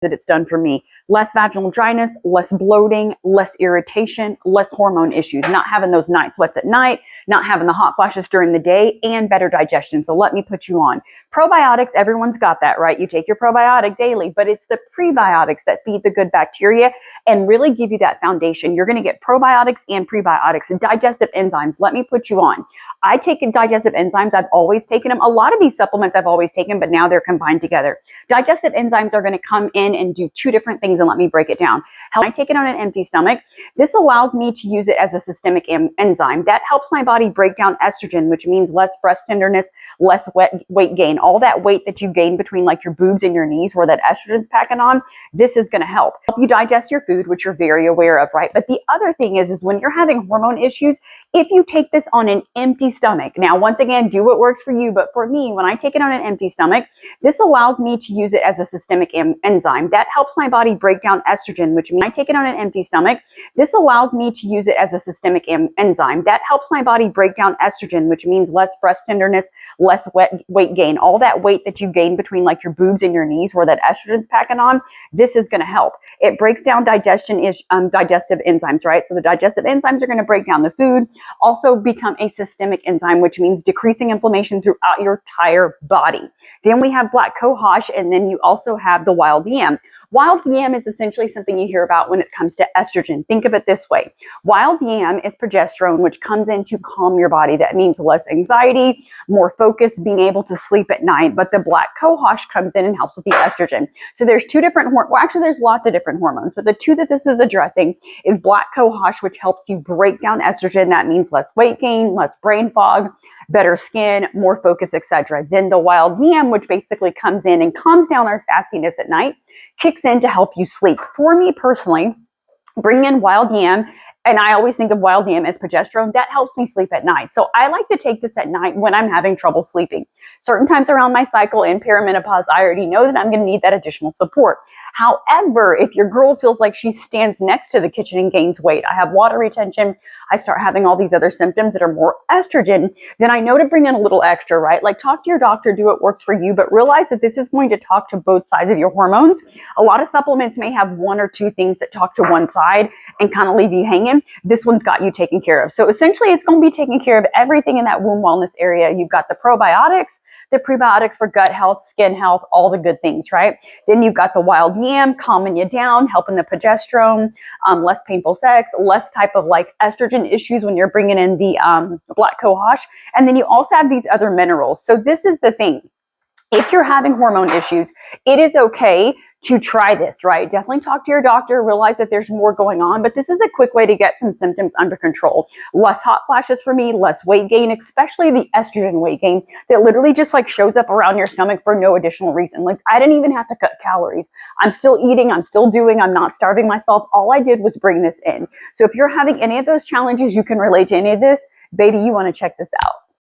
that it's done for me. Less vaginal dryness, less bloating, less irritation, less hormone issues, not having those night sweats at night, not having the hot flashes during the day, and better digestion. So let me put you on. Probiotics, everyone's got that, right? You take your probiotic daily, but it's the prebiotics that feed the good bacteria and really give you that foundation. You're going to get probiotics and prebiotics and digestive enzymes. Let me put you on. I take digestive enzymes. I've always taken them. A lot of these supplements I've always taken, but now they're combined together. Digestive enzymes are going to come in and do two different things, and let me break it down. How I take it on an empty stomach. This allows me to use it as a systemic enzyme that helps my body break down estrogen, which means less breast tenderness, less weight gain. All that weight that you gain between like your boobs and your knees where that estrogen's packing on, this is going to help you digest your food, which you're very aware of, right? But the other thing is when you're having hormone issues, if you take this on an empty stomach, now once again, do what works for you, but for me, when I take it on an empty stomach, this allows me to use it as a systemic enzyme that helps my body break down estrogen, which means I take it on an empty stomach. This allows me to use it as a systemic enzyme that helps my body break down estrogen, which means less breast tenderness, less weight gain. All that weight that you gain between like your boobs and your knees where that estrogen's packing on, this is going to help. It breaks down digestive enzymes, right? So the digestive enzymes are going to break down the food, also become a systemic enzyme, which means decreasing inflammation throughout your entire body. Then we have black cohosh, and then you also have the wild yam. Wild yam is essentially something you hear about when it comes to estrogen. Think of it this way. Wild yam is progesterone, which comes in to calm your body. That means less anxiety, more focus, being able to sleep at night. But the black cohosh comes in and helps with the estrogen. So there's two different, well, actually there's lots of different hormones, but the two that this is addressing is black cohosh, which helps you break down estrogen. That means less weight gain, less brain fog, better skin, more focus, etc. Then the wild yam, which basically comes in and calms down our sassiness at night, kicks in to help you sleep. For me personally, bring in wild yam, and I always think of wild yam as progesterone. That helps me sleep at night. So I like to take this at night when I'm having trouble sleeping. Certain times around my cycle in perimenopause, I already know that I'm going to need that additional support. However, if your girl feels like she stands next to the kitchen and gains weight, I have water retention, I start having all these other symptoms that are more estrogen, then I know to bring in a little extra, right? Like talk to your doctor, do what works for you, but realize that this is going to talk to both sides of your hormones. A lot of supplements may have one or two things that talk to one side and kind of leave you hanging. This one's got you taken care of. So essentially it's going to be taking care of everything in that womb wellness area. You've got the probiotics, the prebiotics for gut health, skin health, all the good things, right? Then you've got the wild yam calming you down, helping the progesterone, less painful sex, less type of like estrogen issues when you're bringing in the black cohosh. And then you also have these other minerals. So this is the thing. If you're having hormone issues, it is okay to try this, right? Definitely talk to your doctor, realize that there's more going on, but this is a quick way to get some symptoms under control. Less hot flashes for me, less weight gain, especially the estrogen weight gain that literally just like shows up around your stomach for no additional reason. Like I didn't even have to cut calories. I'm still eating, I'm still doing, I'm not starving myself. All I did was bring this in. So if you're having any of those challenges, you can relate to any of this, baby, you want to check this out.